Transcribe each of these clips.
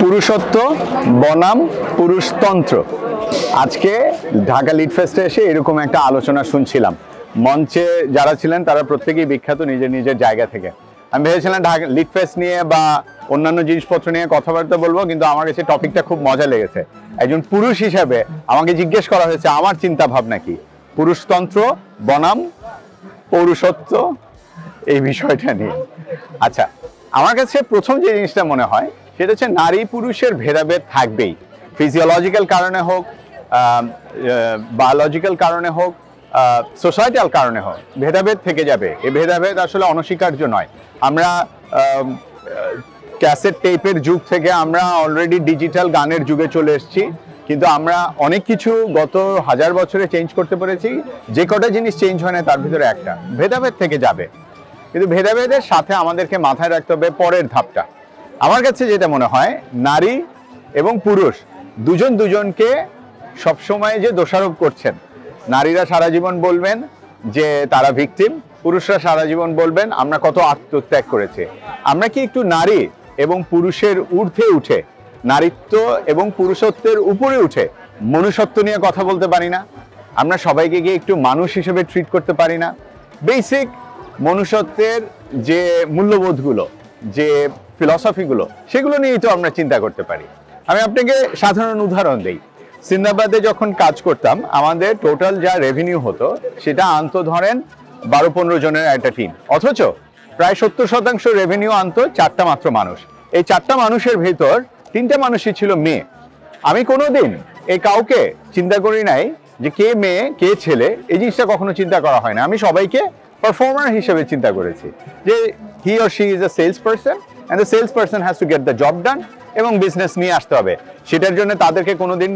পুরুষত্ব বনাম পুরুষতন্ত্র। আজকে ঢাকা লিড ফেস্টে এসে এরকম একটা আলোচনা শুনছিলাম। মঞ্চে যারা ছিলেন তারা প্রত্যেকেই বিখ্যাত নিজের নিজের জায়গা থেকে। আমি ভেবেছিলাম ঢাকা লিড ফেস্ট নিয়ে বা অন্যান্য জিনিসপত্র নিয়ে কথাবার্তা বলবো, কিন্তু আমার কাছে টপিকটা খুব মজা লেগেছে। একজন পুরুষ হিসেবে আমাকে জিজ্ঞেস করা হয়েছে আমার চিন্তা ভাবনা কি পুরুষতন্ত্র বনাম পৌরুষত্ব এই বিষয়টা নিয়ে। আচ্ছা, আমার কাছে প্রথম যে জিনিসটা মনে হয় সেটা হচ্ছে নারী পুরুষের ভেদাভেদ থাকবেই। ফিজিওলজিক্যাল কারণে হোক, বায়োলজিক্যাল কারণে হোক, সোসাইটাল কারণে হোক, ভেদাভেদ থেকে যাবে। এই ভেদাভেদ আসলে অনস্বীকার্য নয়। আমরা ক্যাসেট টেপের যুগ থেকে আমরা অলরেডি ডিজিটাল গানের যুগে চলে এসেছি, কিন্তু আমরা অনেক কিছু গত 1000 বছরে চেঞ্জ করতে পেরেছি। যে কটা জিনিস চেঞ্জ হয় না তার ভিতরে একটা ভেদাভেদ থেকে যাবে। কিন্তু ভেদাভেদের সাথে আমাদেরকে মাথায় রাখতে হবে পরের ধাপটা। আমার কাছে যেটা মনে হয়, নারী এবং পুরুষ দুজন দুজনকে সবসময় যে দোষারোপ করছেন। নারীরা সারা জীবন বলবেন যে তারা ভিকটিম, পুরুষরা সারা জীবন বলবেন আমরা কত আত্মত্যাগ করেছি। আমরা কি একটু নারী এবং পুরুষের ঊর্ধ্বে উঠে, নারীত্ব এবং পুরুষত্বের উপরে উঠে মনুষ্যত্ব নিয়ে কথা বলতে পারি না? আমরা সবাইকে গিয়ে একটু মানুষ হিসেবে ট্রিট করতে পারি না? বেসিক মনুষ্যত্বের যে মূল্যবোধগুলো, যে ফিলসফিগুলো, সেগুলো নিয়েই তো আমরা চিন্তা করতে পারি। আমি আপনাকে সাধারণ উদাহরণ দিই। সিন্দাবাদে যখন কাজ করতাম, আমাদের টোটাল যা রেভিনিউ হতো সেটা আনতো ধরেন 12-15 জনের একটা টিম, অথচ প্রায় 70% রেভিনিউ আনতো 4টা মাত্র মানুষ। এই 4টা মানুষের ভেতর 3টে মানুষই ছিল মেয়ে। আমি কোনোদিন এই কাউকে চিন্তা করি নাই যে কে মেয়ে কে ছেলে, এই জিনিসটা কখনো চিন্তা করা হয় না। আমি সবাইকে পারফর্মার হিসেবে চিন্তা করেছি যে he or she is a sales person and the sales person has to get the job done, এবং বিজনেস নিয়ে আসতে হবে। সেটার জন্য তাদেরকে কোনোদিন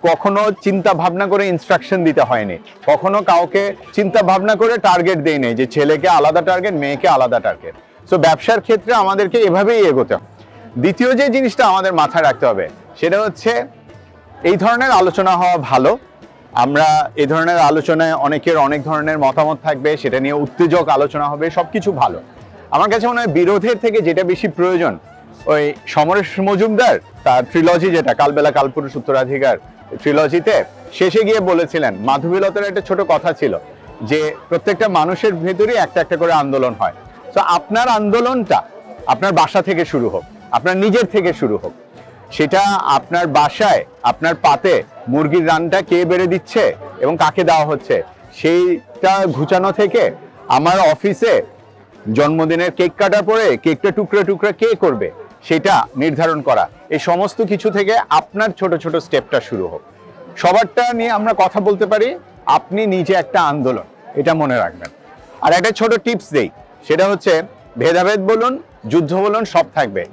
কখনো চিন্তা ভাবনা করে ইনস্ট্রাকশন দিতে হয়নি, কখনো কাউকে চিন্তা ভাবনা করে টার্গেট দেই নেই যে ছেলেকে আলাদা টার্গেট, মেয়েকে আলাদা টার্গেট। সো ব্যবসার ক্ষেত্রে আমাদেরকে এভাবেই এগোতে হবে। দ্বিতীয় যে জিনিসটা আমাদের মাথায় রাখতে হবে সেটা হচ্ছে এই ধরনের আলোচনা হওয়া ভালো। আমরা এই ধরনের আলোচনায় অনেকের অনেক ধরনের মতামত থাকবে, সেটা নিয়ে উত্তেজক আলোচনা হবে, সবকিছু ভালো। আমার কাছে মনে হয় বিরোধের থেকে যেটা বেশি প্রয়োজন, ওই সমরেশ মজুমদার তার ট্রিলজি, যেটা কালবেলা কালপুরুষ উত্তরাধিকার ট্রিলজিতে শেষে গিয়ে বলেছিলেন, মাধবীলতার একটা ছোট কথা ছিল যে প্রত্যেকটা মানুষের ভেতরেই একটা একটা করে আন্দোলন হয়। তো আপনার আন্দোলনটা আপনার বাসা থেকে শুরু হোক, আপনার নিজের থেকে শুরু হোক। সেটা আপনার বাসায় আপনার পাতে মুরগির রানটা কে বেড়ে দিচ্ছে এবং কাকে দেওয়া হচ্ছে সেইটা ঘুচানো থেকে আমার অফিসে জন্মদিনের কেক কাটার পরে কেকটা টুকরা টুকরা কে করবে সেটা নির্ধারণ করা। এই সমস্ত কিছু থেকে আপনার ছোট ছোট স্টেপটা শুরু হোক। সবারটা নিয়ে আমরা কথা বলতে পারি, আপনি নিজে একটা আন্দোলন, এটা মনে রাখবেন। আর একটা ছোট টিপস দেই, সেটা হচ্ছে ভেদাভেদ বলুন, যুদ্ধ বলুন, সব থাকবে,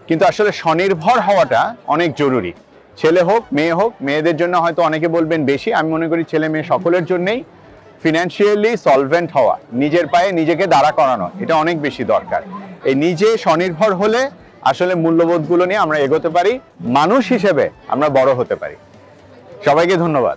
কিন্তু আসলে স্বনির্ভর হওয়াটা অনেক জরুরি। ছেলে হোক মেয়ে হোক, মেয়েদের জন্য হয়তো অনেকে বলবেন বেশি, আমি মনে করি ছেলে মেয়ে সকলের জন্যই ফিনান্সিয়ালি সলভেন্ট হওয়া, নিজের পায়ে নিজেকে দাঁড়া করানো, এটা অনেক বেশি দরকার। এই নিজে স্বনির্ভর হলে আসলে মূল্যবোধগুলো নিয়ে আমরা এগোতে পারি, মানুষ হিসেবে আমরা বড় হতে পারি। সবাইকে ধন্যবাদ।